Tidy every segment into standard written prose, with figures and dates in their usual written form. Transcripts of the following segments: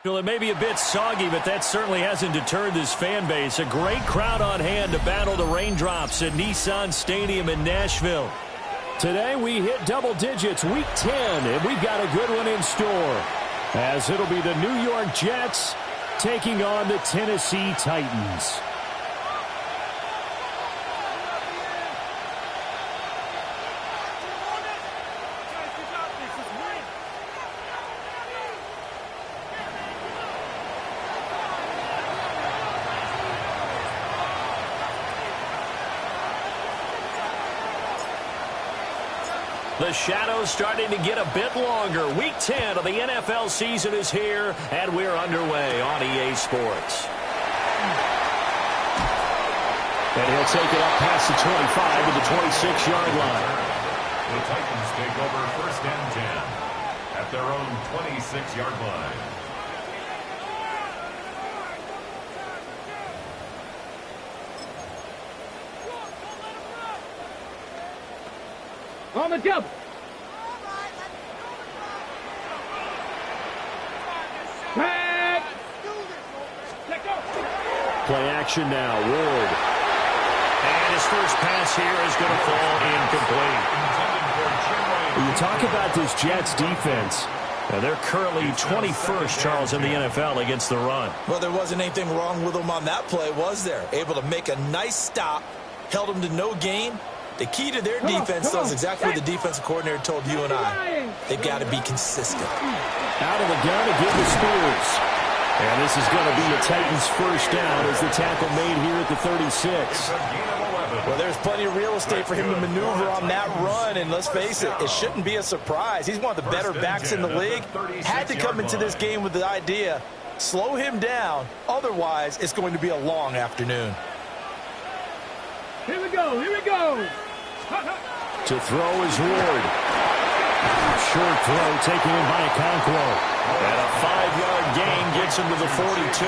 Well, it may be a bit soggy, but that certainly hasn't deterred this fan base. A great crowd on hand to battle the raindrops at Nissan Stadium in Nashville. Today we hit double digits, week 10, and we've got a good one in store, as it'll be the New York Jets taking on the Tennessee Titans. The shadow's starting to get a bit longer. Week 10 of the NFL season is here, and we're underway on EA Sports. And he'll take it up past the 25 to the 26-yard line. The Titans take over first and 10 at their own 26-yard line. On the double. Tag. Let go. Play action now. Ward. And his first pass here is going to fall incomplete. You talk about this Jets defense. Now they're currently 21st, Charles, in the NFL against the run. Well, there wasn't anything wrong with them on that play, was there? Able to make a nice stop, held them to no gain. The key to their defense, though, is exactly what the defensive coordinator told you and I. They've got to be consistent. Out of the gun to give to Spears. And this is going to be the Titans' first down as the tackle made here at the 36. Well, there's plenty of real estate for him to maneuver on that run, and let's face it, it shouldn't be a surprise. He's one of the better backs in the league. Had to come into this game with the idea, slow him down, otherwise it's going to be a long afternoon. Here we go, here we go. To throw is Ward. Short throw taken in by Okonkwo. And a 5-yard gain gets him to the 42.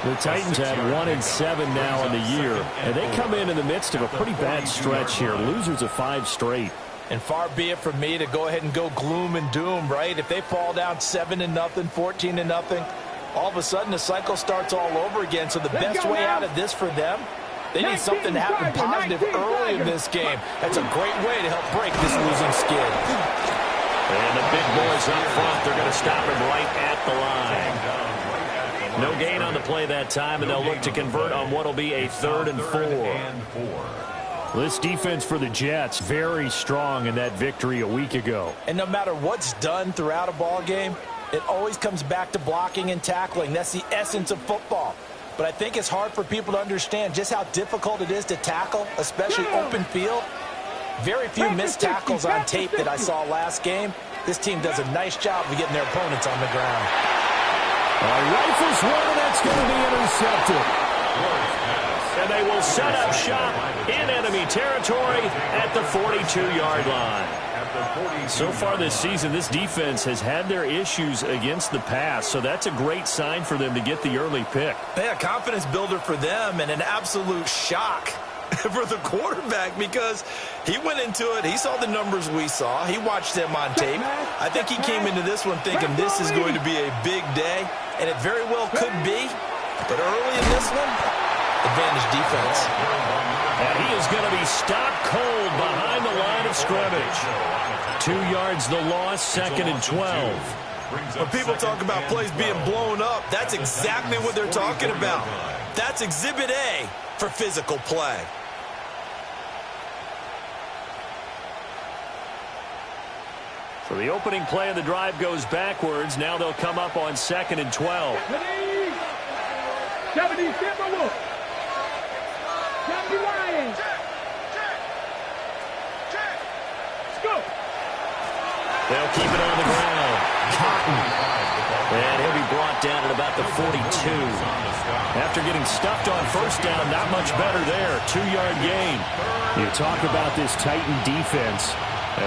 The Titans have 1-7 now in the year, and they come in the midst of a pretty bad stretch here. Losers of 5 straight. And far be it from me to go ahead and go gloom and doom, right? If they fall down 7-0, 14-0, all of a sudden the cycle starts all over again. So the best way out of this for them, they need something to happen positive early in this game. That's a great way to help break this losing skid. And the big boys up front, they're going to stop him right at the line. No gain on the play that time, and they'll look to convert on what will be a 3rd and 4. This defense for the Jets, very strong in that victory a week ago. And no matter what's done throughout a ball game, it always comes back to blocking and tackling. That's the essence of football. But I think it's hard for people to understand just how difficult it is to tackle, especially open field. Very few missed tackles on tape that I saw last game. This team does a nice job of getting their opponents on the ground. Rifles one, and that's going to be intercepted. And they will set up shop in enemy territory at the 42-yard line. So far this season, this defense has had their issues against the pass, so that's a great sign for them to get the early pick. Yeah, confidence builder for them and an absolute shock for the quarterback because he went into it. He saw the numbers we saw. He watched them on tape. I think he came into this one thinking this is going to be a big day, and it very well could be. But early in this one, advantage defense. And he is going to be stopped cold behind the line of scrimmage. 2 yards the loss, 2nd and 12. When people talk about plays being blown up, that's exactly what they're talking about. That's Exhibit A for physical play. So the opening play of the drive goes backwards. Now they'll come up on 2nd and 12. 70 Timberwolves. 70 Lions. Let's go. They'll keep it on the ground. down at about the 42. After getting stuffed on first down, not much better there. 2-yard gain. You talk about this Titan defense.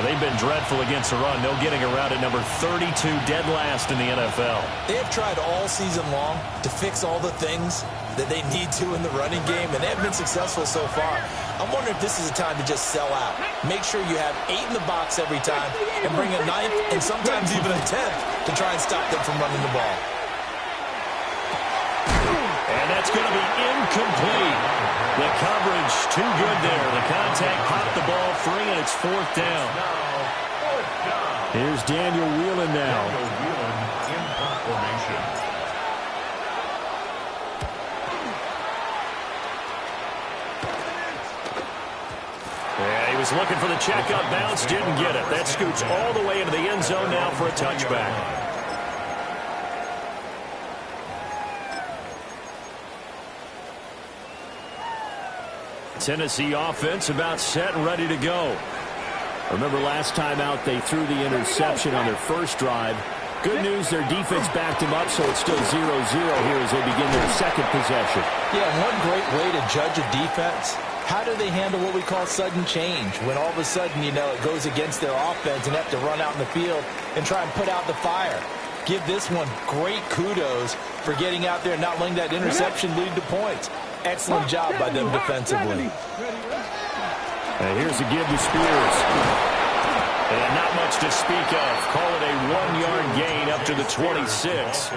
They've been dreadful against the run. No getting around at number 32, dead last in the NFL. They have tried all season long to fix all the things that they need to in the running game, and they have been successful so far. I'm wondering if this is a time to just sell out. Make sure you have 8 in the box every time and bring a 9th and sometimes even a 10th to try and stop them from running the ball. And that's going to be incomplete. The coverage too good there. The contact popped the ball free, and it's 4th down. Here's Daniel Whelan now. Daniel Whelan in punt formation. Yeah, he was looking for the checkup bounce, didn't get it. That scoots all the way into the end zone now for a touchback. Tennessee offense about set and ready to go. Remember last time out they threw the interception on their first drive. Good news, their defense backed him up, so it's still 0-0 here as they begin their second possession. Yeah, one great way to judge a defense, how do they handle what we call sudden change? When all of a sudden, you know, it goes against their offense and they have to run out in the field and try and put out the fire. Give this one great kudos for getting out there and not letting that interception lead to points. Excellent job by them defensively. Here's a give to Spears. And not much to speak of. Call it a 1-yard gain up to the 26.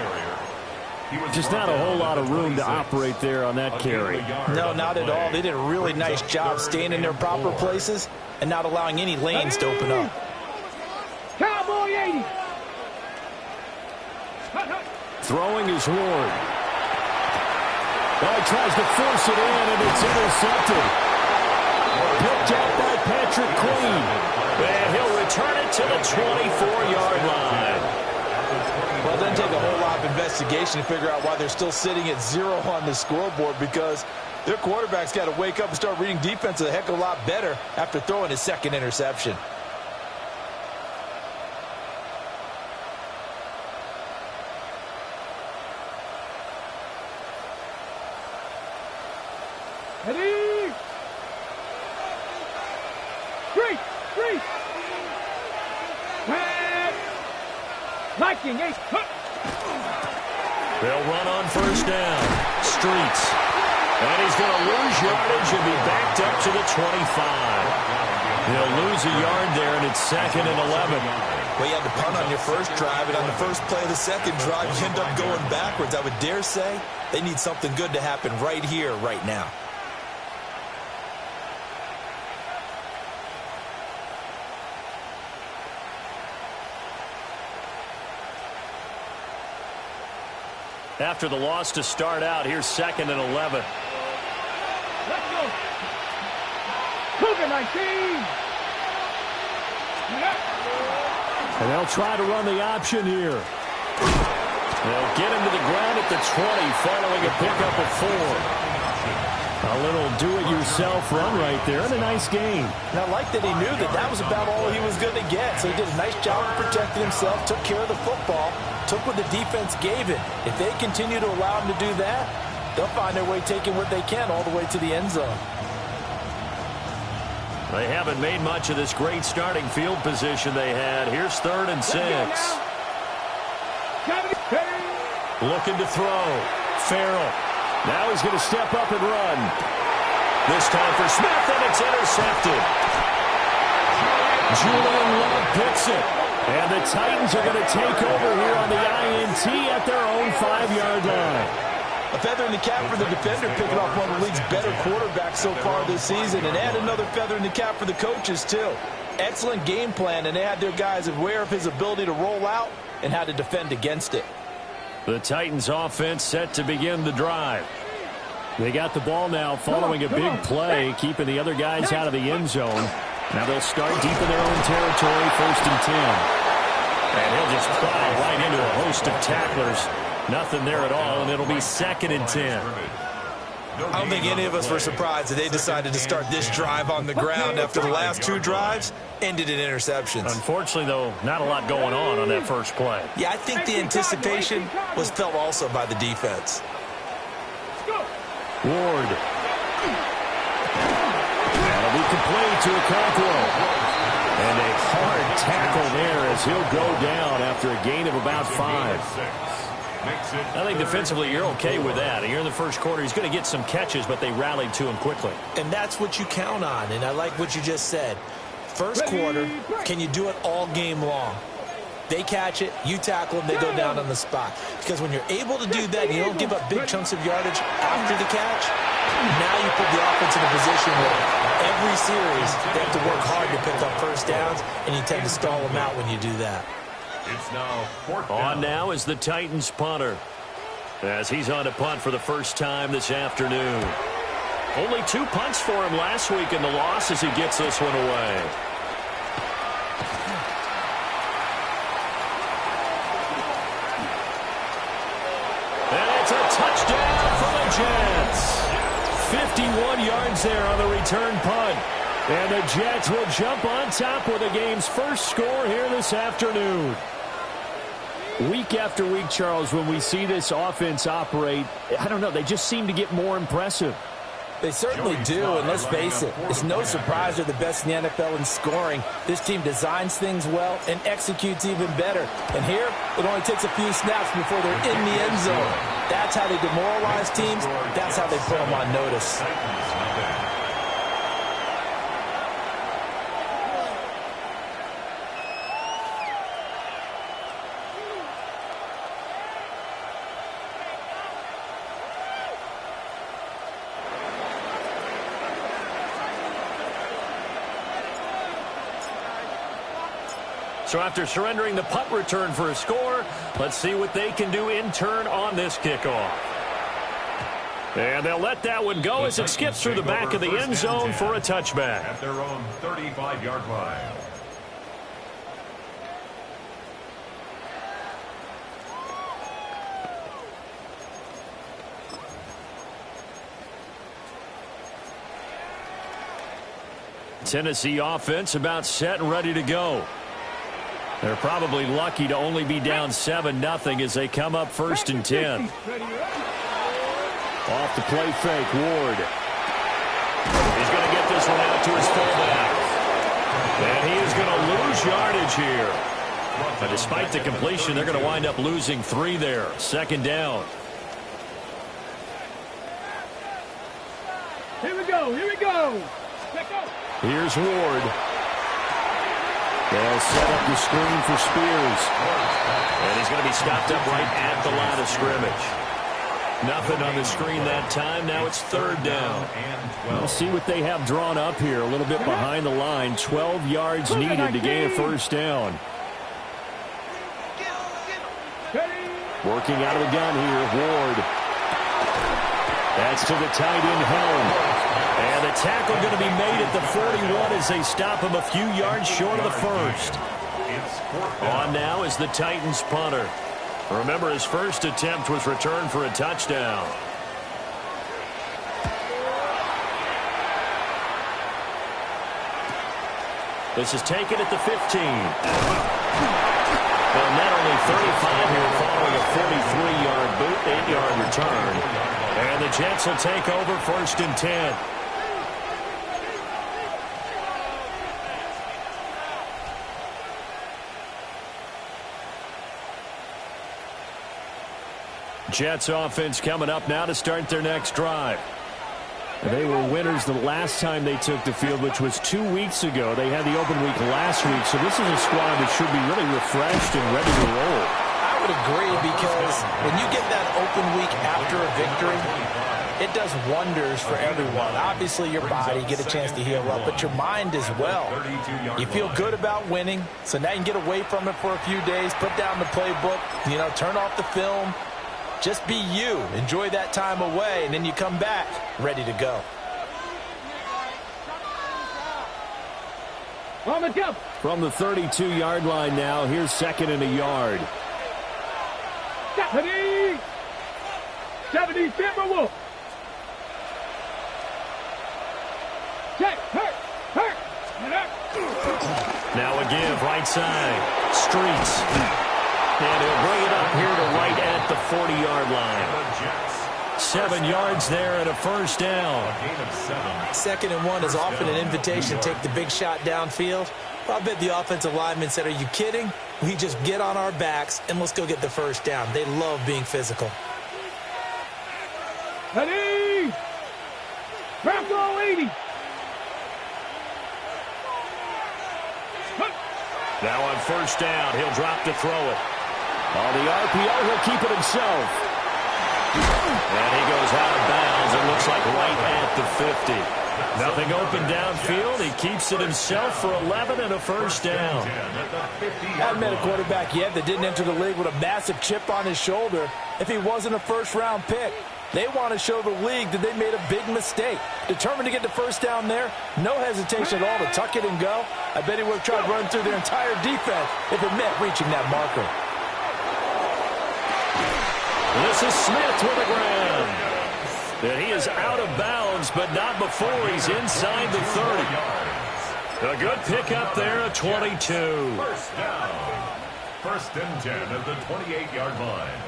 Just not a whole lot of room to operate there on that carry. No, not at all. They did a really nice job staying in their proper places and not allowing any lanes to open up. Cowboy 80. Throwing is Ward. He tries to force it in, and it's intercepted. Picked up by Patrick Queen. And he'll return it to the 24-yard line. Well, it doesn't take a whole lot of investigation to figure out why they're still sitting at 0 on the scoreboard, because their quarterback's got to wake up and start reading defense a heck of a lot better after throwing his second interception. Ready? Three. Pass. Liking ace. They'll run on first down. Streets. And he's going to lose yardage and be backed up to the 25. They'll lose a yard there, and it's 2nd and 11. Well, you had to punt on your first drive, and on the first play of the second drive, you end up going backwards. I would dare say they need something good to happen right here, right now. After the loss to start out, here's 2nd and 11. Let's go. Cougar 19. And they'll try to run the option here. They'll get him to the ground at the 20 following a pickup of 4. A little do-it-yourself run right there, and a nice game. And I like that he knew that that was about all he was going to get. So he did a nice job of protecting himself, took care of the football, took what the defense gave him. If they continue to allow him to do that, they'll find their way taking what they can all the way to the end zone. They haven't made much of this great starting field position they had. Here's 3rd and 6. Looking to throw. Farrell. Now he's going to step up and run. This time for Smith, and it's intercepted. Julian Love picks it. And the Titans are going to take over here on the INT at their own 5-yard line. A feather in the cap for the defender, picking off one of the league's better quarterbacks so far this season, and add another feather in the cap for the coaches, too. Excellent game plan, and they had their guys aware of his ability to roll out and how to defend against it. The Titans offense set to begin the drive. They got the ball now following a big play, keeping the other guys out of the end zone. Now they'll start deep in their own territory, 1st and 10. And he'll just plow right into a host of tacklers. Nothing there at all, and it'll be 2nd and 10. I don't think any of us were surprised that they decided to start this drive on the ground after the last 2 drives ended in interceptions. Unfortunately, though, not a lot going on that first play. Yeah, I think the anticipation was felt also by the defense. Ward. That'll be complete to Okonkwo. And a hard tackle there as he'll go down after a gain of about 5. I think defensively you're okay with that. Here in the first quarter, he's going to get some catches, but they rallied to him quickly. And that's what you count on, and I like what you just said. First quarter, can you do it all game long? They catch it, you tackle them, they go down on the spot. Because when you're able to do that and you don't give up big chunks of yardage after the catch, now you put the offense in a position where every series they have to work hard to pick up first downs, and you tend to stall them out when you do that. It's now 4th down. On now is the Titans punter, as he's on to punt for the first time this afternoon. Only 2 punts for him last week in the loss as he gets this one away. And it's a touchdown for the Jets. 51 yards there on the return punt. And the Jets will jump on top with the game's first score here this afternoon. Week after week, Charles, when we see this offense operate, I don't know, they just seem to get more impressive. They certainly do, and let's face it, it's no surprise they're the best in the NFL in scoring. This team designs things well and executes even better. And here, it only takes a few snaps before they're in the end zone. That's how they demoralize teams. That's how they put them on notice. So after surrendering the punt return for a score, let's see what they can do in turn on this kickoff. And they'll let that one go as it skips through the back of the end zone for a touchback. At their own 35-yard line. Tennessee offense about set and ready to go. They're probably lucky to only be down 7-0 as they come up 1st and 10. Off the play fake, Ward. He's going to get this one out to his fullback. And he is going to lose yardage here. But despite the completion, they're going to wind up losing 3 there. 2nd down. Here we go, here we go. Let's go. Here's Ward. They'll set up the screen for Spears. And he's going to be stopped up right at the line of scrimmage. Nothing on the screen that time. Now it's 3rd down. We'll see what they have drawn up here. A little bit behind the line. 12 yards needed to gain a 1st down. Working out of the gun here, Ward. That's to the tight end, Helm. And the tackle going to be made at the 41 as they stop him a few yards short of the 1st. On now is the Titans punter. Remember, his first attempt was returned for a touchdown. This is taken at the 15. And not only 35 here following a 43-yard boot, 8-yard return. And the Jets will take over 1st and 10. Jets offense coming up now to start their next drive. They were winners the last time they took the field, which was 2 weeks ago. They had the open week last week, so this is a squad that should be really refreshed and ready to roll. I would agree, because when you get that open week after a victory, it does wonders for everyone. Obviously, your body, get a chance to heal up, but your mind as well. You feel good about winning, so now you can get away from it for a few days, put down the playbook, turn off the film. Just be you. Enjoy that time away, and then you come back ready to go. From the 32-yard line now, here's 2nd and a yard. 70 Timberwolves. check, hurt, and up. Now a give, right side. Streets. And he'll bring it up here to right at the 40-yard line. 7 yards there and a first down. A gain of 7. 2nd and 1 is often an invitation to take the big shot downfield. Well, I bet the offensive lineman said, are you kidding? We just get on our backs and let's go get the first down. They love being physical. Ready? Bronco 80. Now on first down, he'll drop to throw it. On the RPO, he'll keep it himself. And he goes out of bounds. It looks like right at the 50. Nothing open downfield. He keeps it himself for 11 and a first down. Haven't met a quarterback yet that didn't enter the league with a massive chip on his shoulder if he wasn't a first-round pick. They want to show the league that they made a big mistake. Determined to get the first down there, no hesitation at all to tuck it and go. I bet he would have tried running through their entire defense if it meant reaching that marker. This is Smith with the ground. And he is out of bounds, but not before he's inside the 30. A good pickup there at 22. First down. 1st and 10 at the 28-yard line.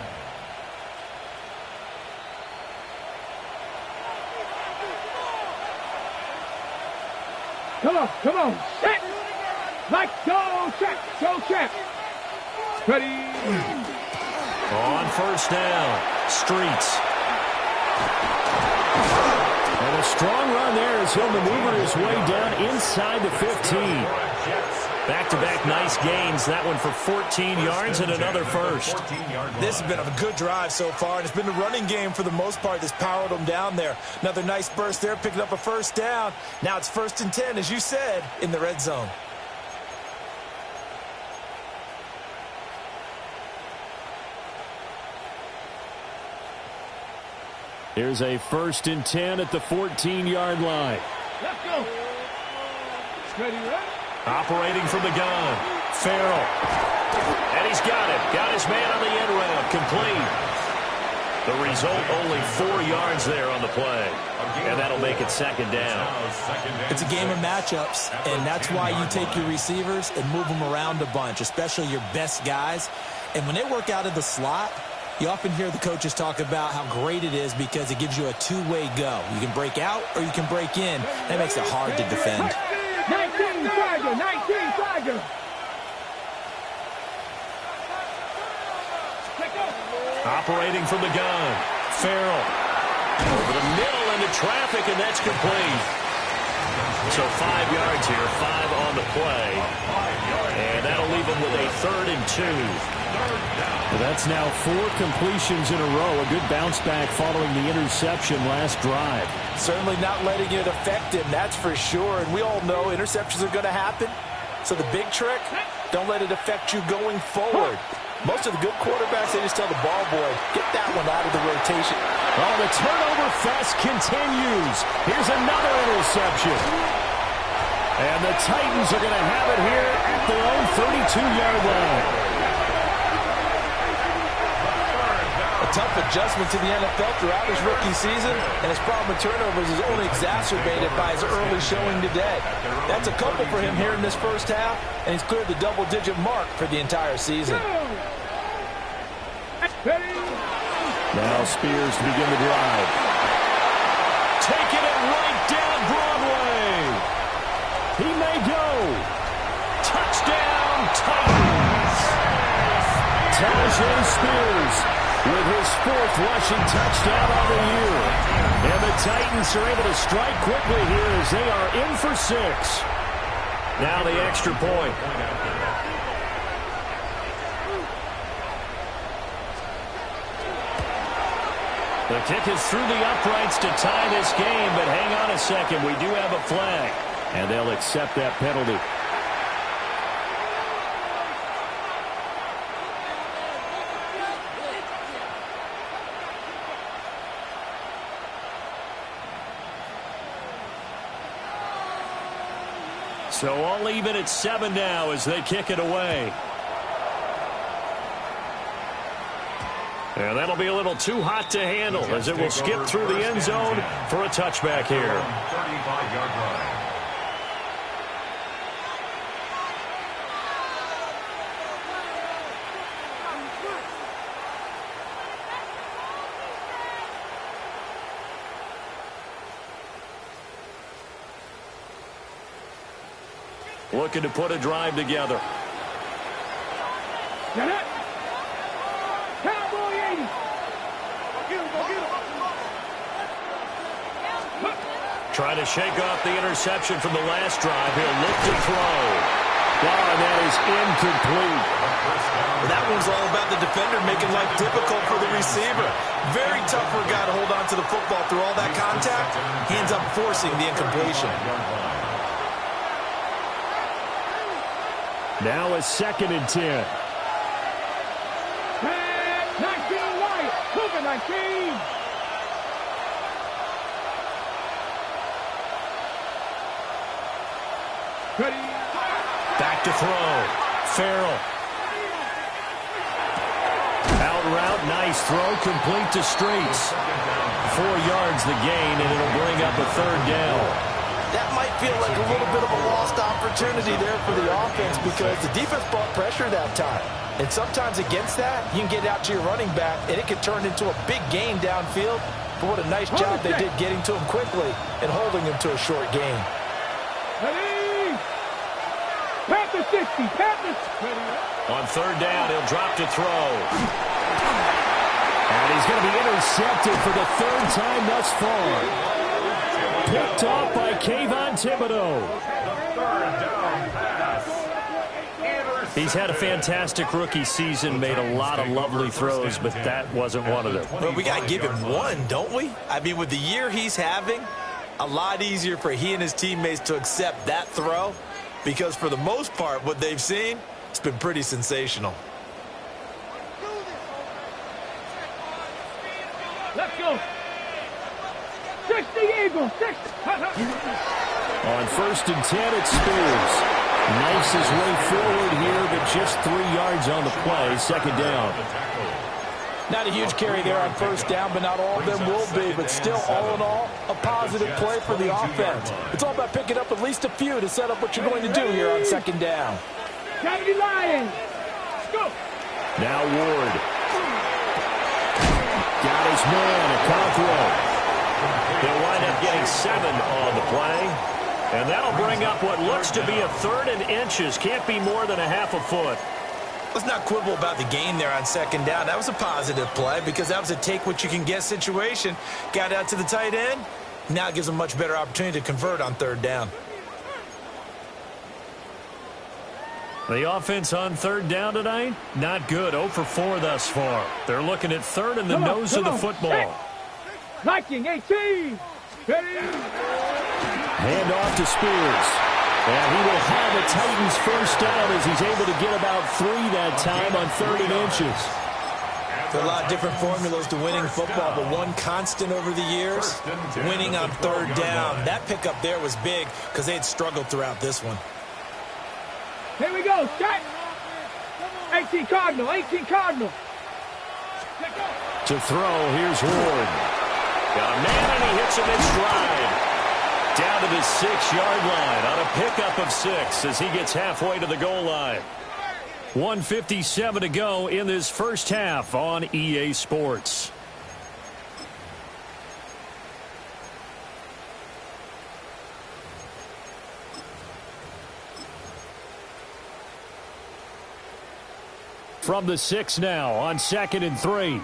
Come on, check. Like go, check. Ready? On first down, Streets. And a strong run there as he'll maneuver his way down inside the 15. Back-to-back nice gains. That one for 14 yards and another first. This has been a good drive so far, and it's been the running game for the most part that's powered them down there. Another nice burst there, picking up a first down. Now it's 1st and 10, as you said, in the red zone. Here's a 1st and 10 at the 14-yard line. Let's go. Ready, right? Operating from the gun, Farrell. And he's got it. Got his man on the end route, complete. The result, only 4 yards there on the play. And that'll make it 2nd down. It's a game of matchups, and that's why you take your receivers and move them around a bunch, especially your best guys. And when they work out of the slot, you often hear the coaches talk about how great it is because it gives you a two-way go. You can break out or you can break in. That makes it hard to defend. 19 Tiger. Operating from the gun, Farrell. Over the middle into traffic, and that's complete. So 5 yards here, 5 on the play. And that'll leave him with a 3rd and 2. Well, that's now 4 completions in a row. A good bounce back following the interception last drive. Certainly not letting it affect him, that's for sure. And we all know interceptions are going to happen. So the big trick, don't let it affect you going forward. Most of the good quarterbacks, they just tell the ball boy, get that one out of the rotation. Oh, the turnover fest continues. Here's another interception. And the Titans are going to have it here at their own 32-yard line. A tough adjustment to the NFL throughout his rookie season, and his problem with turnovers is only exacerbated by his early showing today. That's a couple for him here in this first half, and he's cleared the double-digit mark for the entire season. Now Spears to begin the drive. Taking it right down Broadway. He may go. Touchdown, Titans. Tyjae Spears with his 4th rushing touchdown on the year. And the Titans are able to strike quickly here as they are in for 6. Now the extra point. The kick is through the uprights to tie this game, but hang on a second. We do have a flag, and they'll accept that penalty. So all even at 7 now as they kick it away. And that'll be a little too hot to handle as it will skip through the end zone for a touchback here. 35-yard line. looking to put a drive together. Get it. Cowboy 80. Trying to shake off the interception from the last drive. He'll look to throw. Wow, and that is incomplete. That one's all about the defender making life difficult for the receiver. Very tough for a guy to hold on to the football through all that contact. He ends up forcing the incompletion. Now a 2nd and 10. 19 Wyatt. Cougar 19. Ready. Back to throw. Farrell. Out route, nice throw, complete to Streets. 4 yards the gain, and it'll bring up a 3rd down. That might feel like a little bit of a lost opportunity there for the offense because the defense brought pressure that time. And sometimes against that, you can get out to your running back, and it can turn into a big gain downfield. But what a nice job they did getting to him quickly and holding him to a short gain. Ready. Panther 60. Panther. On 3rd down, he'll drop to throw. And he's going to be intercepted for the 3rd time thus far. Picked off by Kayvon Thibodeaux. He's had a fantastic rookie season, made a lot of lovely throws, but that wasn't one of them. But we got to give him one, don't we? I mean, with the year he's having, a lot easier for he and his teammates to accept that throw because for the most part, what they've seen, it's been pretty sensational. Let's go. 60 Eagles. 60. On 1st and 10, it's Spears. Knifes his way forward here, but just 3 yards on the play. 2nd down. Not a huge carry there on 1st down, but not all of them will be. But still, all in all, a positive play for the offense. It's all about picking up at least a few to set up what you're going to do here on 2nd down. Kennedy Lions. Let's go. Now Ward. Got his man, Okonkwo. He'll wind up getting 7 on the play. And that'll bring up what looks to be a 3rd and inches. Can't be more than a half a foot. Let's not quibble about the gain there on 2nd down. That was a positive play because that was a take-what-you-can-get situation. Got out to the tight end. Now it gives them a much better opportunity to convert on 3rd down. The offense on 3rd down tonight, not good. 0 for 4 thus far. They're looking at 3rd and the nose of the football. Viking 18. Ready. Hand off to Spears. And he will have a Titans 1st down as he's able to get about 3 that time on 3rd and inches. There are a lot of different formulas to winning football, but one constant over the years, winning on 3rd down. That pickup there was big because they had struggled throughout this one. Here we go. Set. 18 Cardinal. 18 Cardinal. To throw, here's Ward. Got a man and he hits him in stride. Down to the 6-yard line on a pickup of 6 as he gets halfway to the goal line. 1:57 to go in this 1st half on EA Sports. From the 6 now on 2nd and 3.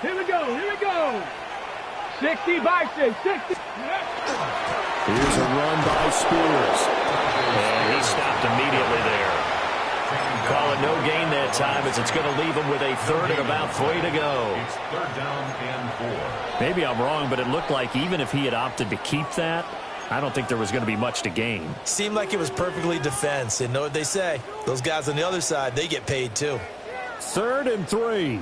Here we go. Here we go. 60 Bison. 60. Here's a run by Spears. And he stopped immediately there. Call it no gain that time as it's going to leave him with a 3rd and about 3 to go. It's 3rd down and 4. Maybe I'm wrong, but it looked like even if he had opted to keep that, I don't think there was going to be much to gain. Seemed like it was perfectly defense. And know what they say? Those guys on the other side, they get paid too. 3rd and 3.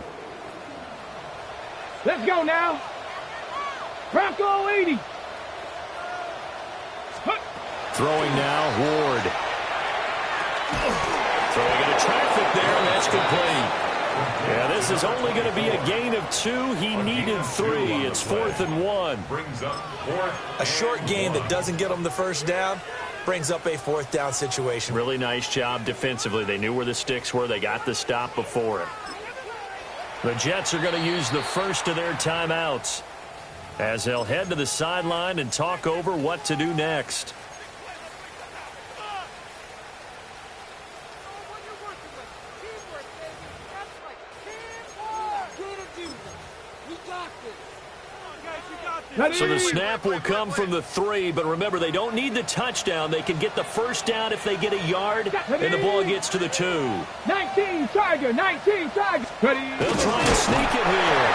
Let's go now. Bronco 80. Throwing now, Ward. Throwing into traffic there, and that's complete. Yeah, this is only going to be a gain of 2. He needed 3. It's 4th and 1. Brings up 4th. A short gain that doesn't get them the 1st down brings up a 4th down situation. Really nice job defensively. They knew where the sticks were. They got the stop before it. The Jets are going to use the first of their timeouts. as they'll head to the sideline and talk over what to do next. So the snap will come from the 3, but remember, they don't need the touchdown. They can get the first down if they get a yard, and the ball gets to the 2. 19 Tiger, 19 Tiger. They'll try and sneak it here.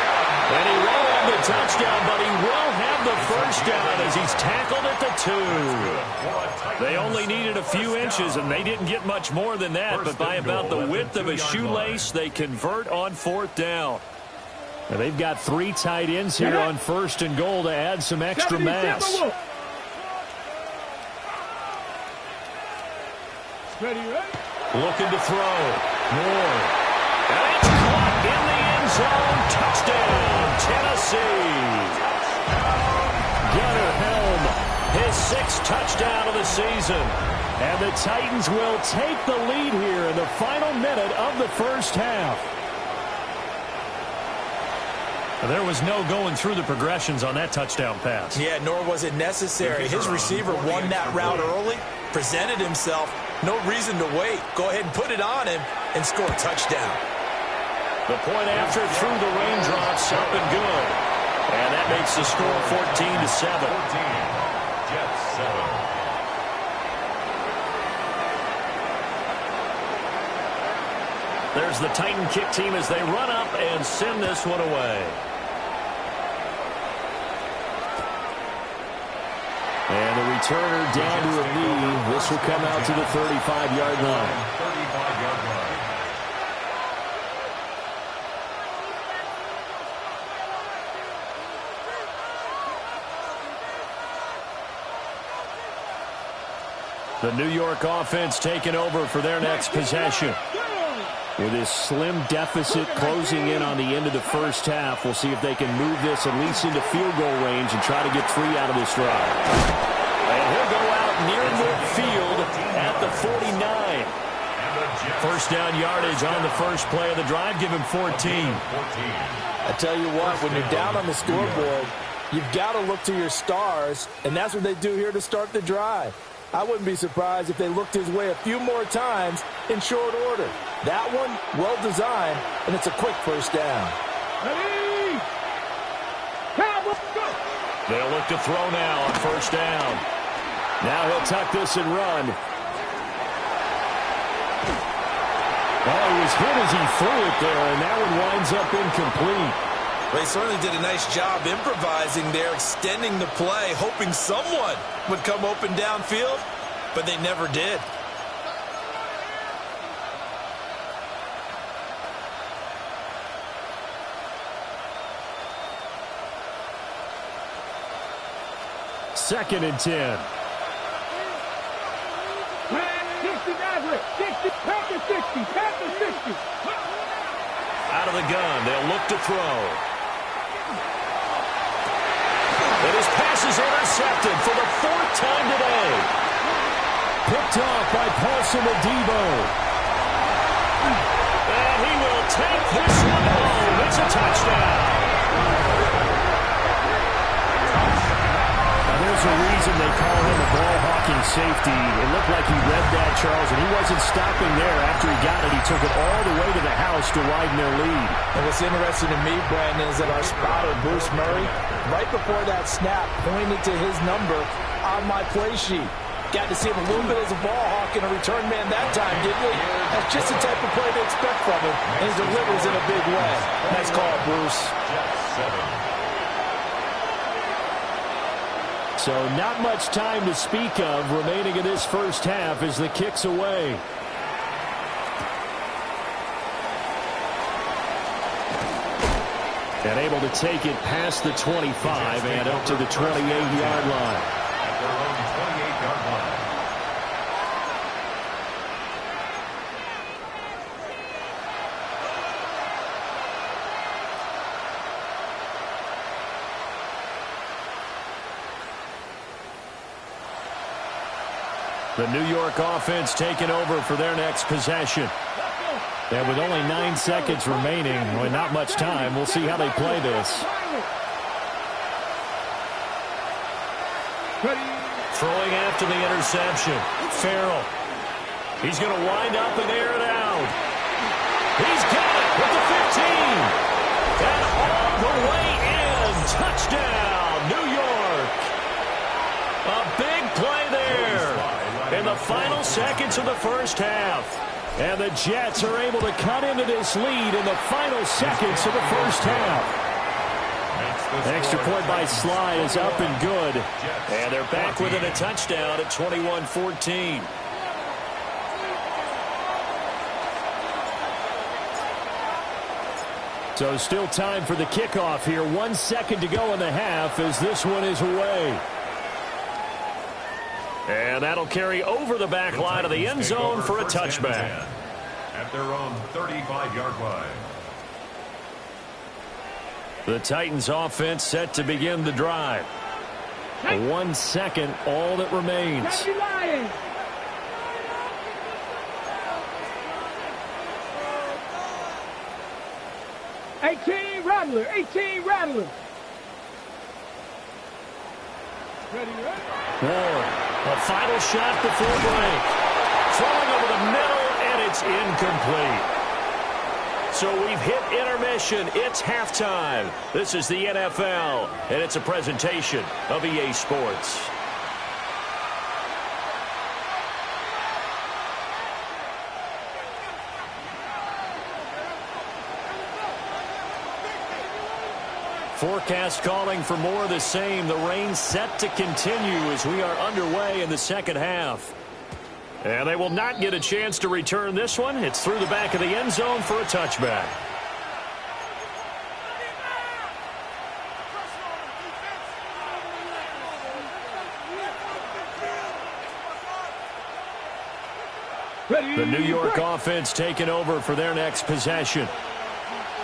And he won't have the touchdown, but he will have the first down as he's tackled at the 2. They only needed a few inches, and they didn't get much more than that, but by about the width of a shoelace, they convert on 4th down. Now they've got 3 tight ends here on 1st and goal to add some extra mass. Looking to throw. Moore. And it's caught in the end zone. Touchdown, Tennessee. Gunnar Helm, his 6th touchdown of the season. And the Titans will take the lead here in the final minute of the first half. There was no going through the progressions on that touchdown pass. Yeah, nor was it necessary. His receiver won that route early, presented himself. No reason to wait. Go ahead and put it on him and score a touchdown. The point after through the raindrops, up and good. And that makes the score 14-7. 14, Jets 7. There's the Titan kick team as they run up and send this one away. And the returner down to a knee. This will come out to the 35-yard line. 35-yard line. The New York offense taking over for their next possession. With this slim deficit closing in on the end of the first half, we'll see if they can move this at least into field goal range and try to get 3 out of this drive. And he'll go out near midfield at the 49. First down yardage on the first play of the drive. Give him 14. I tell you what, when you're down on the scoreboard, you've got to look to your stars, and that's what they do here to start the drive. I wouldn't be surprised if they looked his way a few more times in short order. That one, well designed, and it's a quick first down. Ready? They'll look to throw now on first down. Now he'll tuck this and run. Oh, he was hit as he threw it there, and that one winds up incomplete. They certainly did a nice job improvising there, extending the play, hoping someone would come open downfield, but they never did. Second and 10. 60. Out of the gun, they'll look to throw. And his pass is intercepted for the 4th time today. Picked off by Paulson Adebo. And he will take this one home. It's a touchdown. Now there's a reason they call him a ball-hawking safety. It looked like he read that, Charles, and he wasn't stopping there. After he got it, he took it all the way to the house to widen their lead. And what's interesting to me, Brandon, is that our spotter, Bruce Murray, right before that snap, pointed to his number on my play sheet. Got to see him a little bit as a ball hawk and a return man that time, didn't we? That's just the type of play to expect from him, and he delivers in a big way. Nice call, Bruce. So not much time to speak of remaining in this first half as the kick's away. And able to take it past the 25 and up to the 28-yard line. At their own 28-yard line. The New York offense taking over for their next possession. And with only 9 seconds remaining, well, not much time, we'll see how they play this. Throwing after the interception. Farrell. He's going to wind up and air it out. He's got it with the 15. And all the way in. Touchdown, New York. A big play there in the final seconds of the first half. And the Jets are able to cut into this lead in the final seconds of the first half. Extra point by Slye is up and good. And they're back within a touchdown at 21-14. So still time for the kickoff here. 1 second to go in the half as this one is away. And that'll carry over the back line of the end zone for a touchback. At their own 35-yard line. The Titans offense set to begin the drive. 1 second, all that remains. 18 Rattler, 18 Rattler. Ward, a final shot before break. Throwing over the middle, and it's incomplete. So we've hit intermission. It's halftime. This is the NFL, and it's a presentation of EA Sports. Forecast calling for more of the same. The rain set to continue as we are underway in the second half. And they will not get a chance to return this one. It's through the back of the end zone for a touchback. The New York offense taking over for their next possession.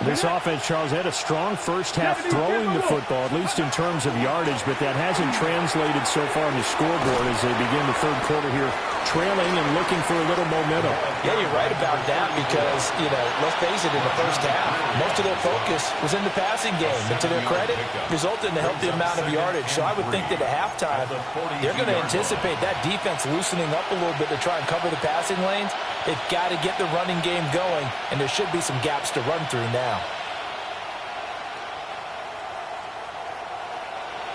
This offense, Charles, had a strong first half throwing the football, at least in terms of yardage, but that hasn't translated so far on the scoreboard as they begin the third quarter here, trailing and looking for a little momentum. Yeah, you're right about that because, let's face it, in the first half, most of their focus was in the passing game. And to their credit, resulted in a healthy amount of yardage. So I would think that at halftime, they're going to anticipate that defense loosening up a little bit to try and cover the passing lanes. They've got to get the running game going, and there should be some gaps to run through now.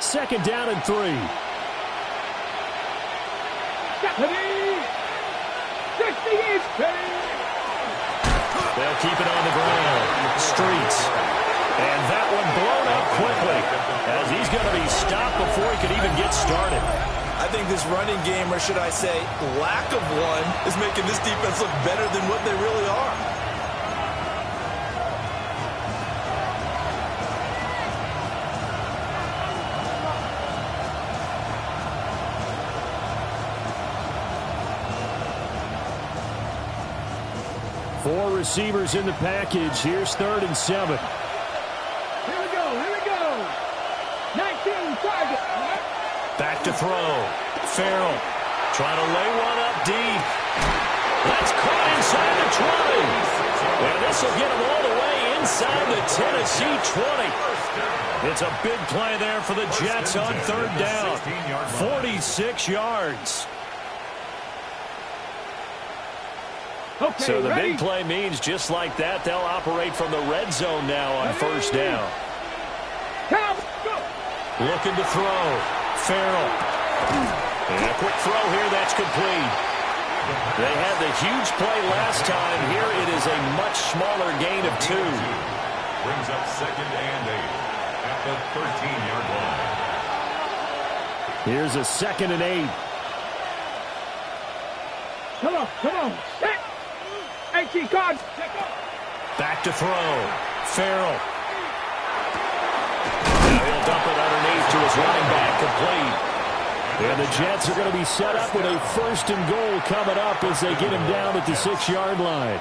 Second down and 3. They'll keep it on the ground. Streets. And that one blown up quickly as he's going to be stopped before he could even get started. I think this running game, or should I say lack of one, is making this defense look better than what they really are. Four receivers in the package. Here's 3rd and 7. Here we go. 19 target. Back to throw. Farrell trying to lay one up deep. That's caught inside the 20. And this will get him all the way inside the Tennessee 20. It's a big play there for the Jets on 3rd down. 46 yards. Okay, so the ready? big play means just like that, they'll operate from the red zone now on 1st down. Looking to throw. Farrell. And a quick throw here, that's complete. They had the huge play last time. Here it is a much smaller gain of 2. Brings up 2nd and 8 at the 13-yard line. Here's a 2nd and 8. Come on. Set. 18 cards. Back to throw. Farrell. Now he'll dump it underneath to his running back, complete. And the Jets are going to be set up with a 1st and goal coming up as they get him down at the 6-yard line.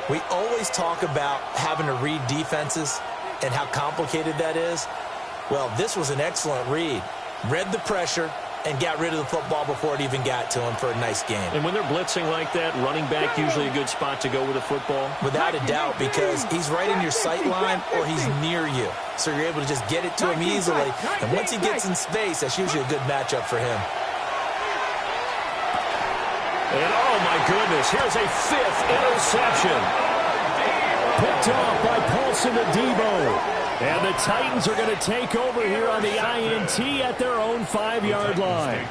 We always talk about having to read defenses and how complicated that is. Well, this was an excellent read. Read the pressure, and got rid of the football before it even got to him for a nice game. And when they're blitzing like that, running back usually a good spot to go with the football? Without a doubt, because he's right in your sight line or he's near you. So you're able to just get it to him easily. And once he gets in space, that's usually a good matchup for him. And oh my goodness, here's a 5th interception. Picked off by Paulson Adebo. And the Titans are going to take over here on the INT at their own 5-yard line.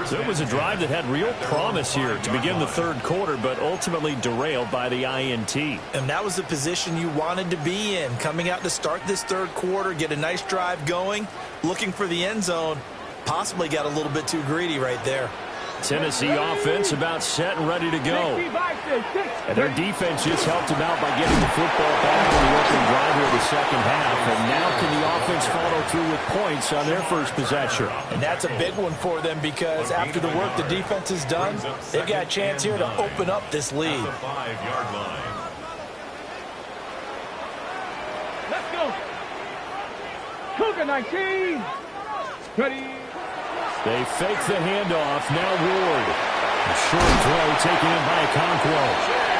There was a drive that had real promise here to begin the third quarter, but ultimately derailed by the INT. And that was the position you wanted to be in. Coming out to start this third quarter, get a nice drive going, looking for the end zone. Possibly got a little bit too greedy right there. Tennessee offense about set and ready to go. And their defense just helped them out by getting the football back on the opening drive here of the second half. And now can the offense follow through with points on their first possession? And that's a big one for them because after the work the defense has done, they've got a chance here to open up this lead. At the 5-yard line. Let's go. Cougar 19. Ready. They fake the handoff. Now Ward. A short throw taken in by Okonkwo.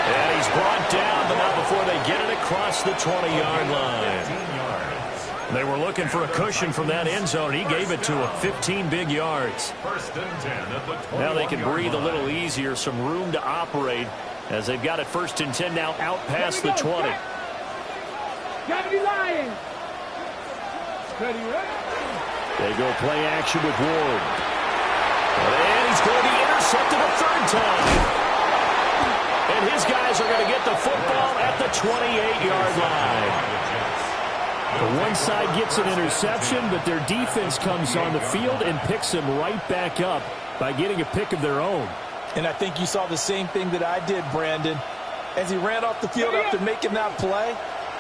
And he's brought down, but not before they get it across the 20-yard line. They were looking for a cushion from that end zone. He gave it to him. 15 big yards. First and 10 at the 21-yard line. Now they can breathe a little easier. Some room to operate as they've got it first and 10 now out past the 20. Gravity Lions. Ready, ready. They go play action with Ward. And he's going to be intercepted a third time. And his guys are going to get the football at the 28-yard line. The one side gets an interception, but their defense comes on the field and picks them right back up by getting a pick of their own. And I think you saw the same thing that I did, Brandon. As he ran off the field after making that play,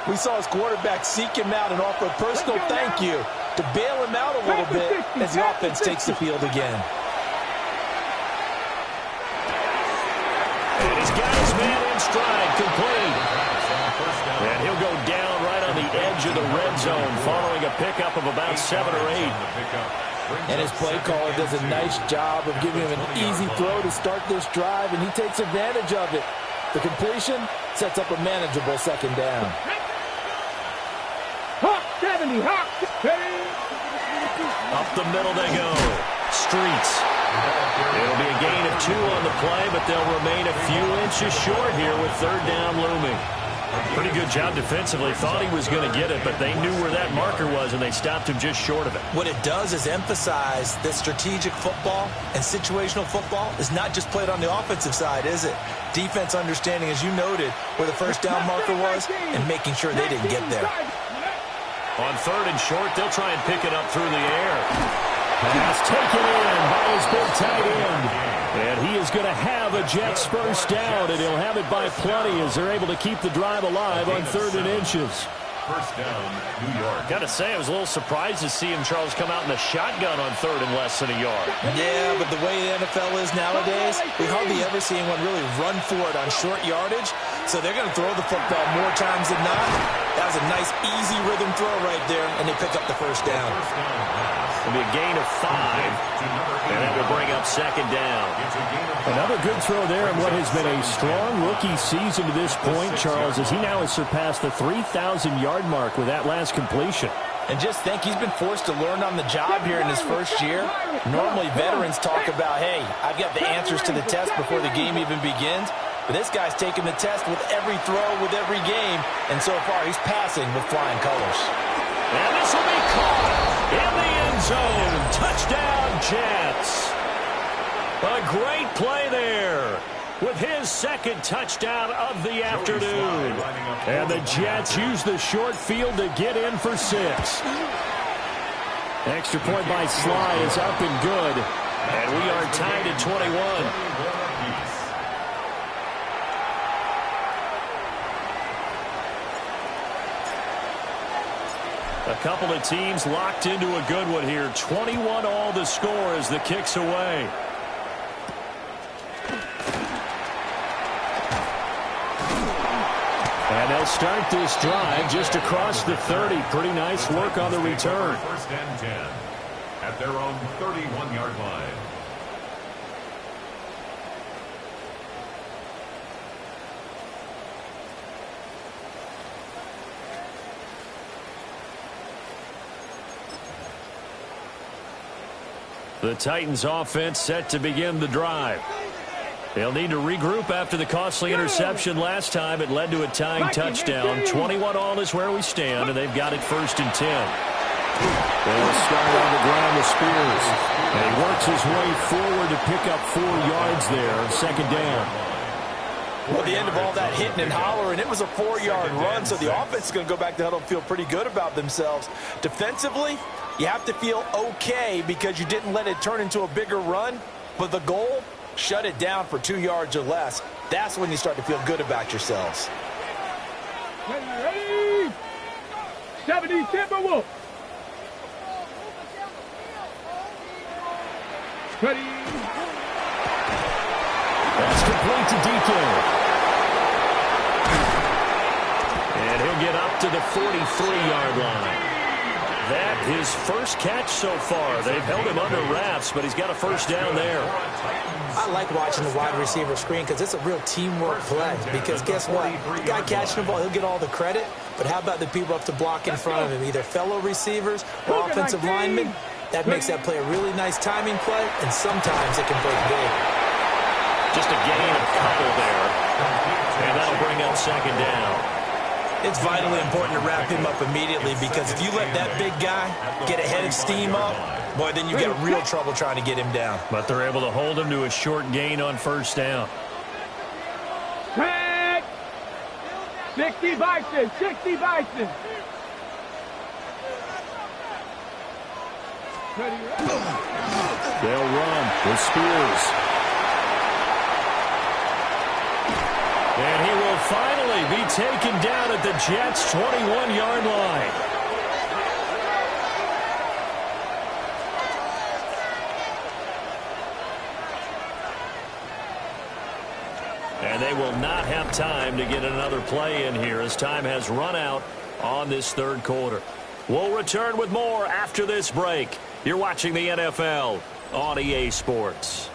we saw his quarterback seek him out and offer a personal thank you to bail him out a little bit as the offense takes the field again. And he's got his man in stride, complete. And he'll go down right on the edge of the red zone following a pickup of about 7 or 8. And his play caller does a nice job of giving him an easy throw to start this drive, and he takes advantage of it. The completion sets up a manageable second down. Hawk 70, Hawk. Up the middle they go. Streets. It'll be a gain of 2 on the play, but they'll remain a few inches short here with third down looming. Pretty good job defensively. Thought he was going to get it, but they knew where that marker was, and they stopped him just short of it. What it does is emphasize that strategic football and situational football is not just played on the offensive side, is it? Defense understanding, as you noted, where the first down marker was and making sure they didn't get there. On third and short, they'll try and pick it up through the air. Pass taken in by his big tight end. And he is going to have a Jets first down, and he'll have it by plenty as they're able to keep the drive alive on third and inches. First down, New York. Got to say, I was a little surprised to see him, Charles, come out in the shotgun on third and less than a yard. Yeah, but the way the NFL is nowadays, we hardly ever see anyone really run for it on short yardage. So they're going to throw the football more times than not. That was a nice, easy rhythm throw right there, and they pick up the first down. It'll be a gain of 5, and that will bring up second down. Another good throw there in what has been a strong rookie season to this point, Charles, as he now has surpassed the 3,000-yard mark with that last completion. And just think, he's been forced to learn on the job here in his first year. Normally, veterans talk about, hey, I've got the answers to the test before the game even begins. But this guy's taking the test with every throw, with every game. And so far, he's passing with flying colors. And this will be caught in the end zone. Touchdown, Jets. A great play there with his second touchdown of the afternoon. And the Jets use the short field to get in for 6. Extra point by Sly is up and good. And we are tied at 21. A couple of teams locked into a good one here. 21 all the score as the kick's away. And they'll start this drive just across the 30. Pretty nice work on the return. First and 10. at their own 31-yard line. The Titans offense set to begin the drive. They'll need to regroup after the costly interception last time. It led to a tying touchdown. 21-all is where we stand, and they've got it 1st and 10. They'll start on the ground with Spears. And he works his way forward to pick up 4 yards there on 2nd down. Well, the end of all that hitting and hollering, it was a 4-yard run, so the offense is going to go back to huddle and feel pretty good about themselves. Defensively, you have to feel okay because you didn't let it turn into a bigger run, but the goal, shut it down for 2 yards or less. That's when you start to feel good about yourselves. Ready? 70 Timberwolves. Ready? That's complete to DK. And he'll get up to the 43-yard line. That his first catch so far. They've held him under wraps, but he's got a 1st down there. I like watching the wide receiver screen because it's a real teamwork play. Because guess what? The guy catching the ball, he'll get all the credit. But how about the people up to block in front of him, either fellow receivers or offensive linemen? That makes that play a really nice timing play, and sometimes it can break big. Just a gain of a couple there. And that'll bring up 2nd down. It's vitally important to wrap him up immediately because if you let that big guy get ahead of steam up, boy, then you get real trouble trying to get him down. But they're able to hold him to a short gain on 1st down. Set. 60 Bison. 60 Bison. They'll run with Spears. And he will finally be taken down at the Jets' 21-yard line. And they will not have time to get another play in here as time has run out on this 3rd quarter. We'll return with more after this break. You're watching the NFL on EA Sports.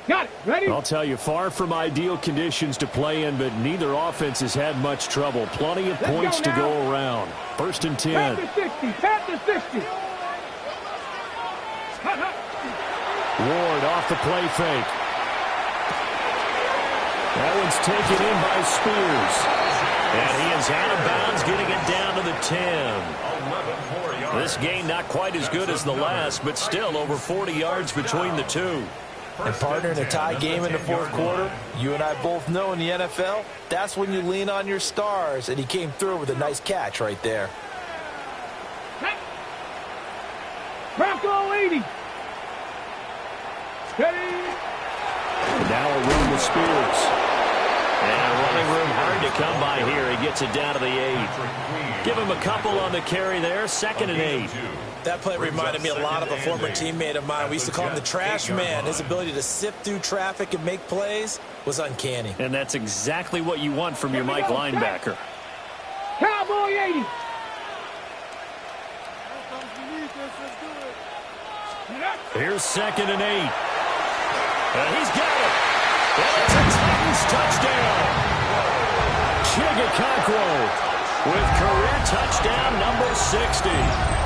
Got it. Ready? I'll tell you, far from ideal conditions to play in, but neither offense has had much trouble. Plenty of points to go around. 1st and 10. Pat the 60. Pat the 60. Ward off the play fake. That one's taken in by Spears. And he is out of bounds, getting it down to the 10. This game not quite as good as the last, but still over 40 yards between the two. And partner, in a tie game in the 4th quarter, you and I both know in the NFL, that's when you lean on your stars, and he came through with a nice catch right there. Bronco 80. Ready? Now a run with Spears. And running room hard to come by here. He gets it down to the 8. Give him a couple on the carry there. 2nd and 8. That play reminded me a lot of a former teammate of mine. We used to call him the trash man. His ability to sift through traffic and make plays was uncanny. And that's exactly what you want from your Mike linebacker. Cowboy 80. Here's 2nd and 8. And he's got it. And it's a Titans touchdown. Chigakonkwo with career touchdown number 60.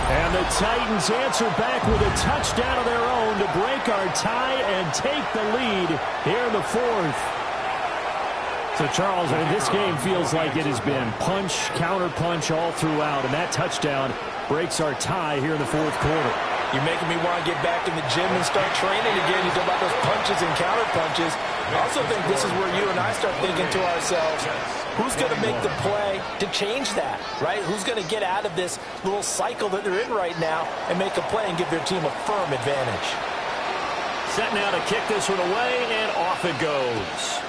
And the Titans answer back with a touchdown of their own to break our tie and take the lead here in the 4th. So, Charles, I mean, this game feels like it has been punch, counter-punch all throughout, and that touchdown breaks our tie here in the 4th quarter. You're making me want to get back in the gym and start training again. You talk about those punches and counter-punches. I also think this is where you and I start thinking to ourselves, who's going to make the play to change that, right? Who's going to get out of this little cycle that they're in right now and make a play and give their team a firm advantage? Set now to kick this one away, and off it goes.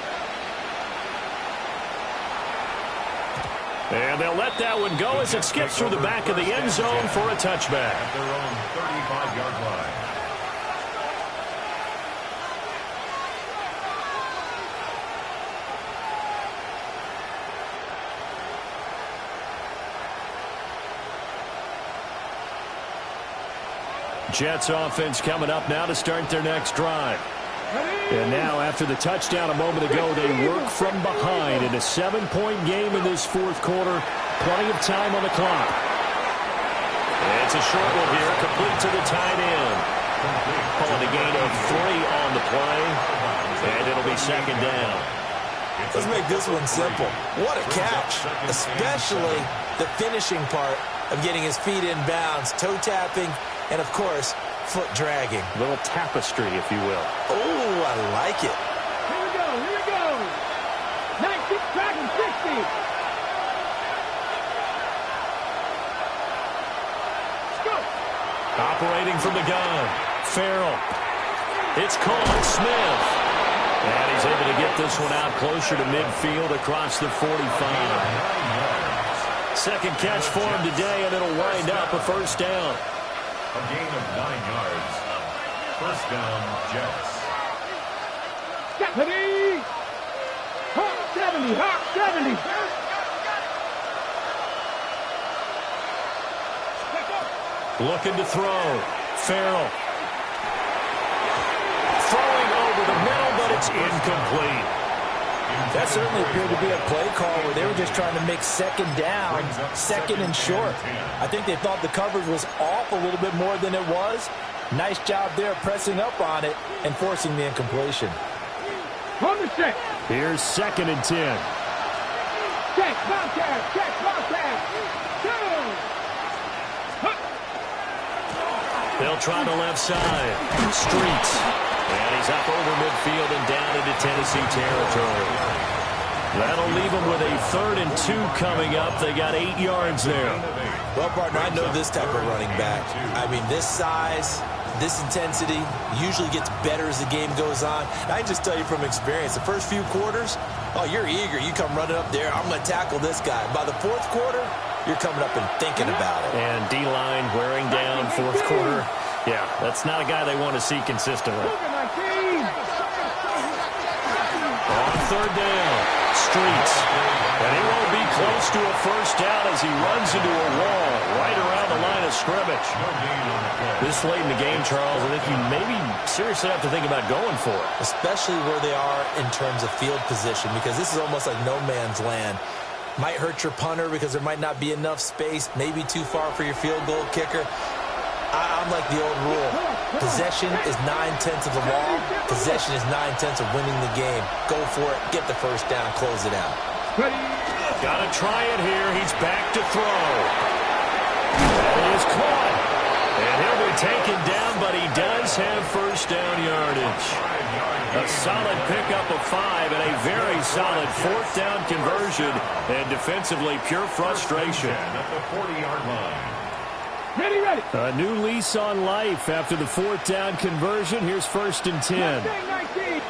And they'll let that one go as it skips through the back of the end zone for a touchback. At their own 35-yard line. Jets offense coming up now to start their next drive. And now, after the touchdown a moment ago, they work from behind in a 7-point game in this fourth quarter. Plenty of time on the clock. It's a short one here, complete to the tight end. Calling a gain of 3 on the play, and it'll be second down. Let's make this one simple. What a catch, especially the finishing part of getting his feet in bounds, toe tapping, and, of course, foot dragging. A little tapestry, if you will. Oh, I like it. Here we go, here we go. 19, tracking 60. Let's go. Operating from the gun, Farrell. It's caught, Smith. And he's able to get this one out closer to midfield across the 45. Second catch for him today, and it'll wind up a first down. A gain of 9 yards. First down, Jets. Stephanie! Hawk 70, Hawk 70. Looking to throw. Farrell. Throwing over the middle, but it's incomplete. That certainly appeared to be a play call where they were just trying to make second down, second and short. I think they thought the coverage was off a little bit more than it was. Nice job there pressing up on it and forcing the incompletion. On the check. Here's second and 10. Check, Bobcat, check, Bobcat. Down. They'll try the left side. Streets. And he's up over midfield and down into Tennessee territory. That'll leave them with a 3rd and 2 coming up. They got 8 yards there. Well, partner, I know this type of running back. I mean, this size, this intensity usually gets better as the game goes on. I can just tell you from experience, the first few quarters, oh, you're eager. You come running up there, I'm going to tackle this guy. By the fourth quarter, you're coming up and thinking about it. And D-line wearing down fourth quarter. Yeah, that's not a guy they want to see consistently. On third down, Streets. And he won't be close to a first down as he runs into a wall right around the line of scrimmage. This late in the game, Charles, I think you maybe seriously have to think about going for it. Especially where they are in terms of field position, because this is almost like no man's land. Might hurt your punter because there might not be enough space, maybe too far for your field goal kicker. I'm like the old rule. Possession is 9/10 of the law. Possession is 9/10 of winning the game. Go for it. Get the first down. Close it out. Got to try it here. He's back to throw. That is caught. And he'll be taken down, but he does have first down yardage. A solid pickup of 5 and a very solid 4th down conversion. And defensively, pure frustration. At the 40-yard line. Ready, ready. A new lease on life after the 4th down conversion. Here's 1st and 10. 19, 19.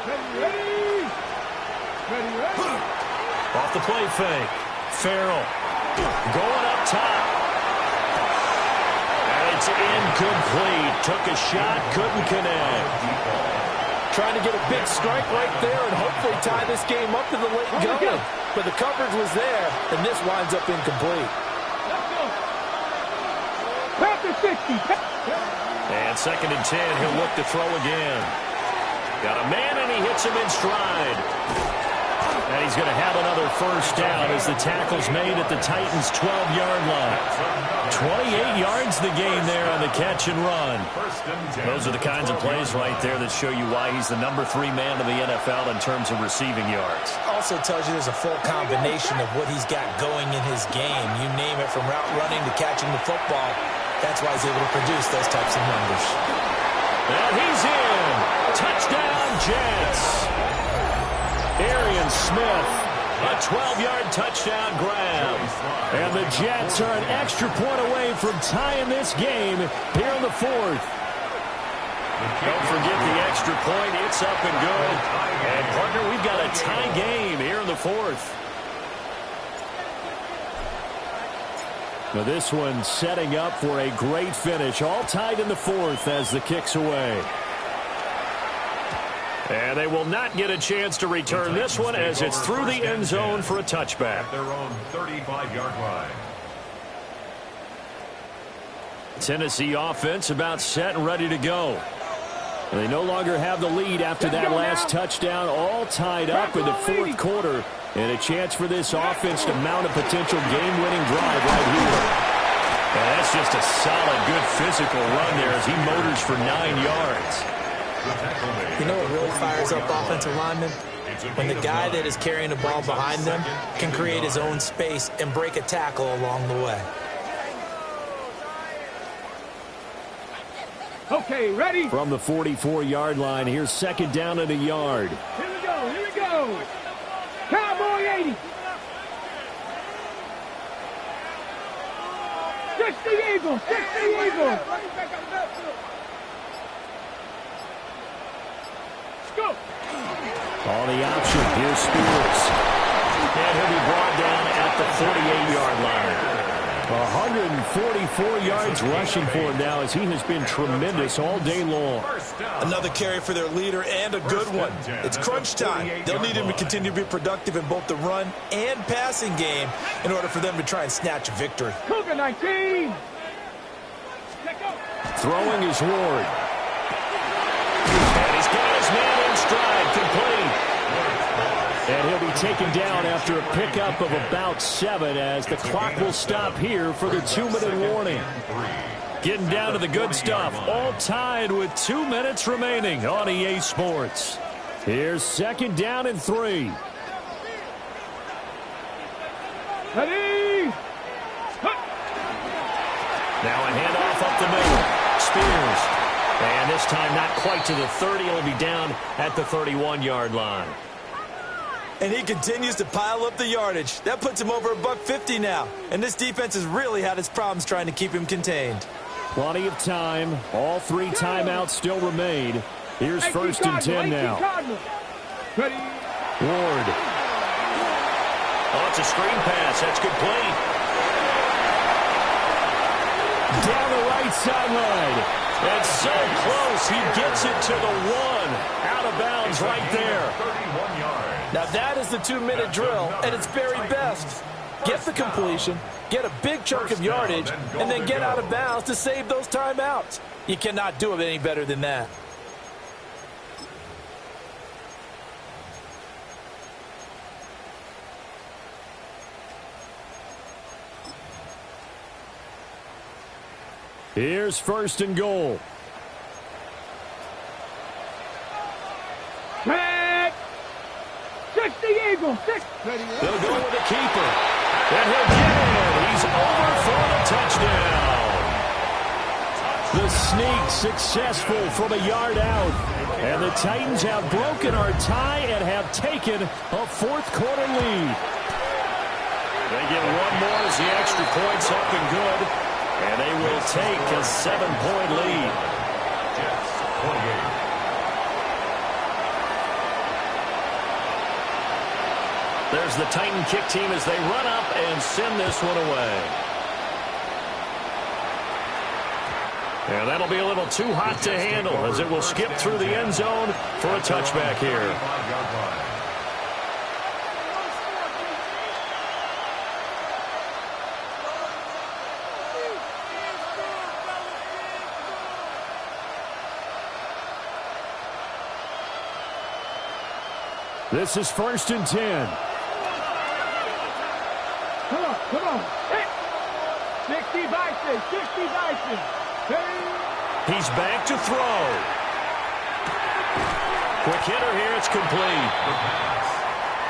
Ready, ready. Off the play fake. Farrell going up top. And it's incomplete. Took a shot, couldn't connect. Trying to get a big strike right there and hopefully tie this game up to the late going. But the coverage was there, and this winds up incomplete. After 60. And 2nd and 10, he'll look to throw again. Got a man, and he hits him in stride. And he's going to have another first down as the tackle's made at the Titans' 12-yard line. 28 yards the gain there on the catch and run. Those are the kinds of plays right there that show you why he's the number 3 man in the NFL in terms of receiving yards. Also tells you there's a full combination of what he's got going in his game. You name it, from route running to catching the football. That's why he's able to produce those types of numbers. And he's in. Touchdown, Jets. Arian Smith, a 12-yard touchdown grab. And the Jets are an extra point away from tying this game here in the 4th. Don't forget the extra point. It's up and good. And, partner, we've got a tie game here in the 4th. Now this one setting up for a great finish. All tied in the fourth as the kick's away. And they will not get a chance to return this one as it's through the end zone for a touchback. At their own 35-yard line. Tennessee offense about set and ready to go. And they no longer have the lead after that last touchdown, all tied up in the fourth quarter. And a chance for this offense to mount a potential game-winning drive right here. And that's just a solid, good physical run there as he motors for 9 yards. You know what really fires up offensive linemen? When the guy that is carrying the ball behind them can create his own space and break a tackle along the way. Okay, ready? From the 44-yard line, here's second down and a yard. Here we go, here we go. Cowboy 80. 60 Eagles, 60 Eagles. Go. On the option, here's Spears. And he'll be brought down at the 48-yard line. 144 yards rushing for him now as he has been tremendous all day long. Another carry for their leader and a good one. It's crunch time. They'll need him to continue to be productive in both the run and passing game in order for them to try and snatch a victory. Cougar 19. Throwing is Ward. And he's got his man in stride, complete. And he'll be taken down after a pickup of about 7 as the clock will stop here for the 2-minute warning. Getting down to the good stuff, all tied with 2 minutes remaining on EA Sports. Here's second down and 3. Ready? Now a handoff up the middle. Spears. And this time not quite to the 30. He'll be down at the 31-yard line. And he continues to pile up the yardage. That puts him over $150 now. And this defense has really had its problems trying to keep him contained. Plenty of time. All 3 timeouts still remain. Here's first and 10 now. Ready? Ward. Oh, it's a screen pass. That's complete. Down the right sideline. And so close. He gets it to the 1. Out of bounds right there. 31 yards. Now that is the 2-minute drill at its very best. Get the completion, get a big chunk of yardage, and then get out of bounds to save those timeouts. You cannot do it any better than that. Here's first and goal. Back. 60 Eagles, 6. They'll go with the keeper. And he'll get it. He's over for the touchdown. The sneak successful from a yard out. And the Titans have broken our tie and have taken a fourth-quarter lead. They get one more as the extra point's up and good. And they will take a 7-point lead. Jets 28. There's the Titan kick team as they run up and send this one away. And that'll be a little too hot to handle as it will skip through the end zone for a touchback here. This is first and 10. Come on. Hey. 60 Bison, 60 Bison. Hey. He's back to throw. Quick hitter here, it's complete.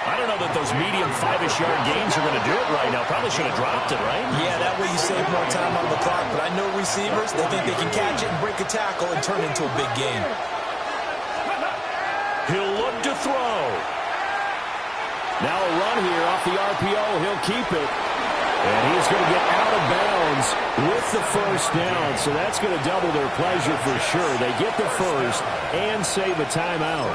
I don't know that those medium 5-ish yard gains are going to do it right now. Probably should have dropped it, right? Yeah, that way you save more time on the clock. But I know receivers, they think they can catch it and break a tackle and turn it into a big game. He'll look to throw. Now a run here off the RPO. He'll keep it. And he's going to get out of bounds with the first down. So that's going to double their pleasure for sure. They get the first and save a timeout.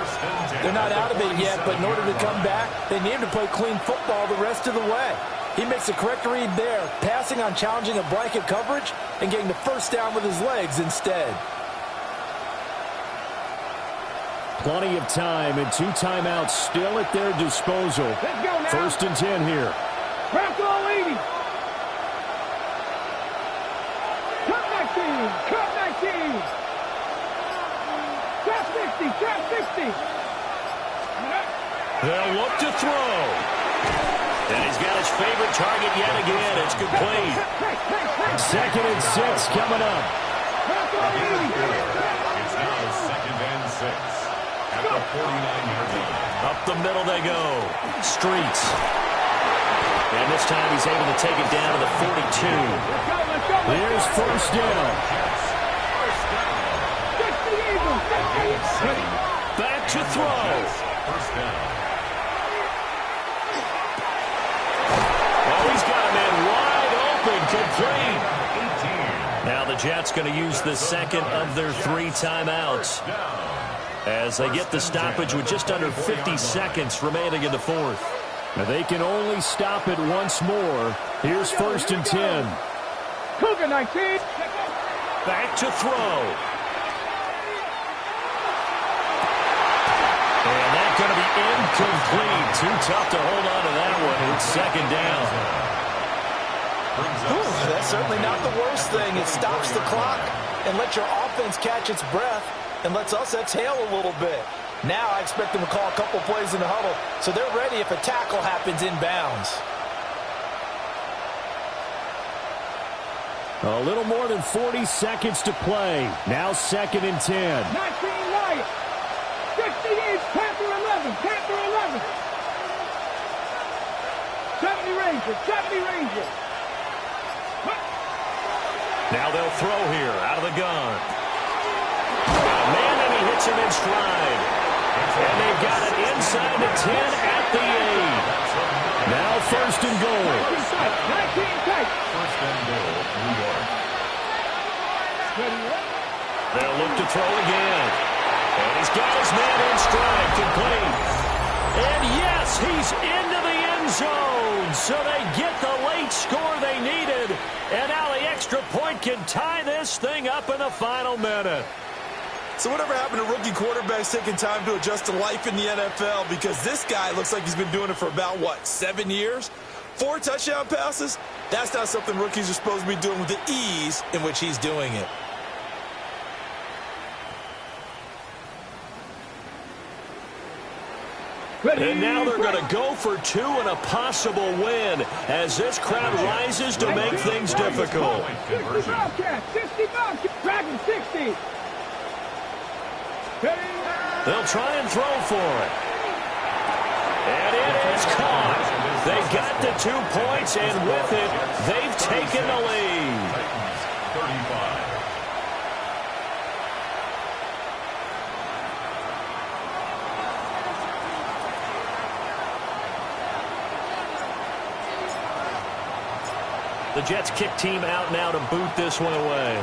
They're not out of it yet, but in order to come back, they need to play clean football the rest of the way. He makes the correct read there, passing on challenging a blanket coverage and getting the first down with his legs instead. Plenty of time and 2 timeouts still at their disposal. Let's go now. 1st and 10 here. Bronco 80. Cut 19. Cut 19. Trap 60. Trap 60. They'll look to throw. And he's got his favorite target yet again. It's complete. 2nd and 6 coming up. Bronco 80. It's now 2nd and 6 at the 49-yard line. Up the middle they go. Streets. And this time he's able to take it down to the 42. Let's go. Let's go. Here's 1st down. First down. 60 Eagles. 60. Back to throw. First down. Oh, he's got a man wide open, complete. 18. Now the Jets going to use the second of their 3 timeouts as they get the stoppage with just under 50 seconds remaining in the 4th. Now they can only stop it once more. Here's 1st and 10. Cougar 19. Back to throw. And that's going to be incomplete. Too tough to hold on to that one. It's 2nd down. That's certainly not the worst thing. It stops the clock and lets your offense catch its breath and lets us exhale a little bit. Now I expect them to call a couple plays in the huddle so they're ready if a tackle happens inbounds. A little more than 40 seconds to play. Now 2nd and 10. 19 Lions. 60 inch. Panther 11. Panther 11. 70 Rangers. 70 Rangers. Now they'll throw here out of the gun. Man, and he hits him in stride. And they've got it inside the 10 at the 8. Now 1st and goal. 19 tight. First and goal, New York. They'll look to throw again. And he's got his man in stride, complete. And yes, he's into the end zone. So they get the late score they needed. And now the extra point can tie this thing up in the final minute. So whatever happened to rookie quarterbacks taking time to adjust to life in the NFL? Because this guy looks like he's been doing it for about, 7 years? 4 touchdown passes? That's not something rookies are supposed to be doing with the ease in which he's doing it. And now they're going to go for 2 and a possible win as this crowd rises to make things difficult. 60 Bobcats. 60 Bobcats. Dragon 60. They'll try and throw for it. And it is caught. They got the 2 points, and with it, they've taken the lead. Titans 35. The Jets kick team out now to boot this one away.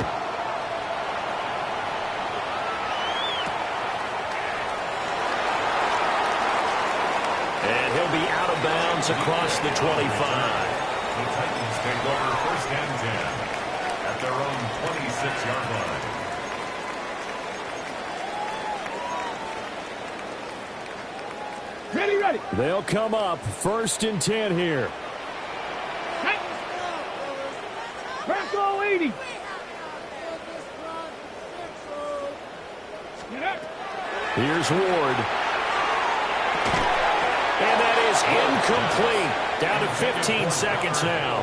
And he'll be out of bounds across the 25. The Titans take over 1st and 10 at their own 26-yard line. Ready, ready. They'll come up 1st and 10 here. Bronco 80. Get up. Here's Ward. And that is incomplete. Down to 15 seconds now.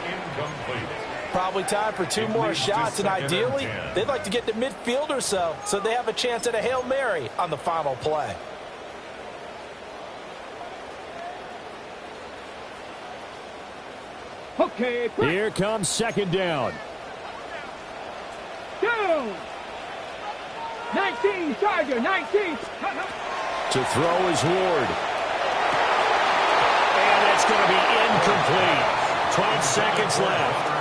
Incomplete. Probably time for 2 more shots, and ideally, they'd like to get to midfield or so they have a chance at a Hail Mary on the final play. Okay, quick. Here comes 2nd down. Down. 19 Tiger. 19. To throw is Ward. And it's going to be incomplete. 12 seconds left.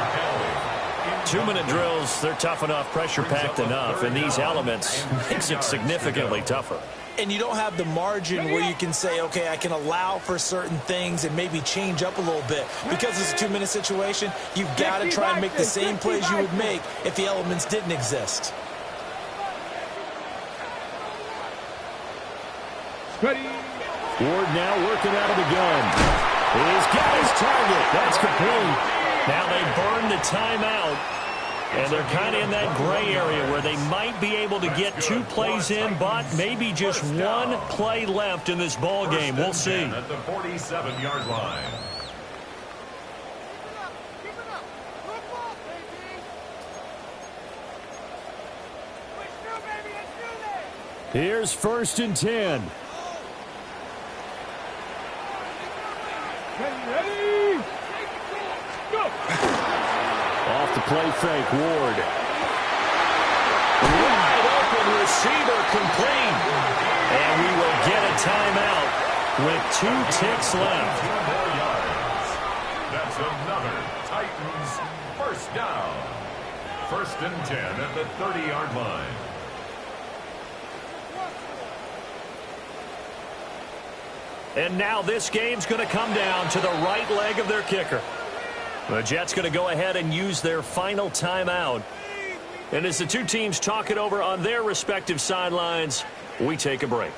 2-minute drills, they're tough enough, pressure-packed enough, and these elements makes it significantly tougher. and you don't have the margin where you can say, okay, I can allow for certain things and maybe change up a little bit. Because it's a 2-minute situation, you've got to try and make the same plays you would make if the elements didn't exist. Ready. Ward now working out of the gun. He's got his target. That's complete. Now they burn the timeout. And they're kind of in that gray area where they might be able to get 2 plays in, but maybe just 1 play left in this ball game. We'll see. At the 47-yard line. Here's 1st and 10. Ready. Go. Off the play fake, Ward. Wide open receiver complete. And we will get a timeout with 2 ticks left. 2 more yards. That's another Titans first down. 1st and 10 at the 30-yard line. And now this game's going to come down to the right leg of their kicker. The Jets going to go ahead and use their final timeout. And as the 2 teams talk it over on their respective sidelines, we take a break.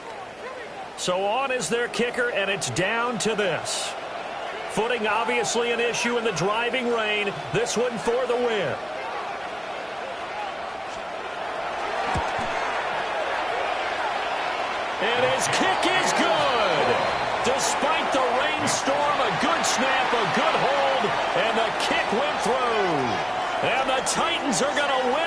So on is their kicker, and it's down to this. Footing obviously an issue in the driving rain. This one for the win. And his kick is good. Despite the rainstorm, a good snap, a good hold, and the kick went through. And the Titans are going to win.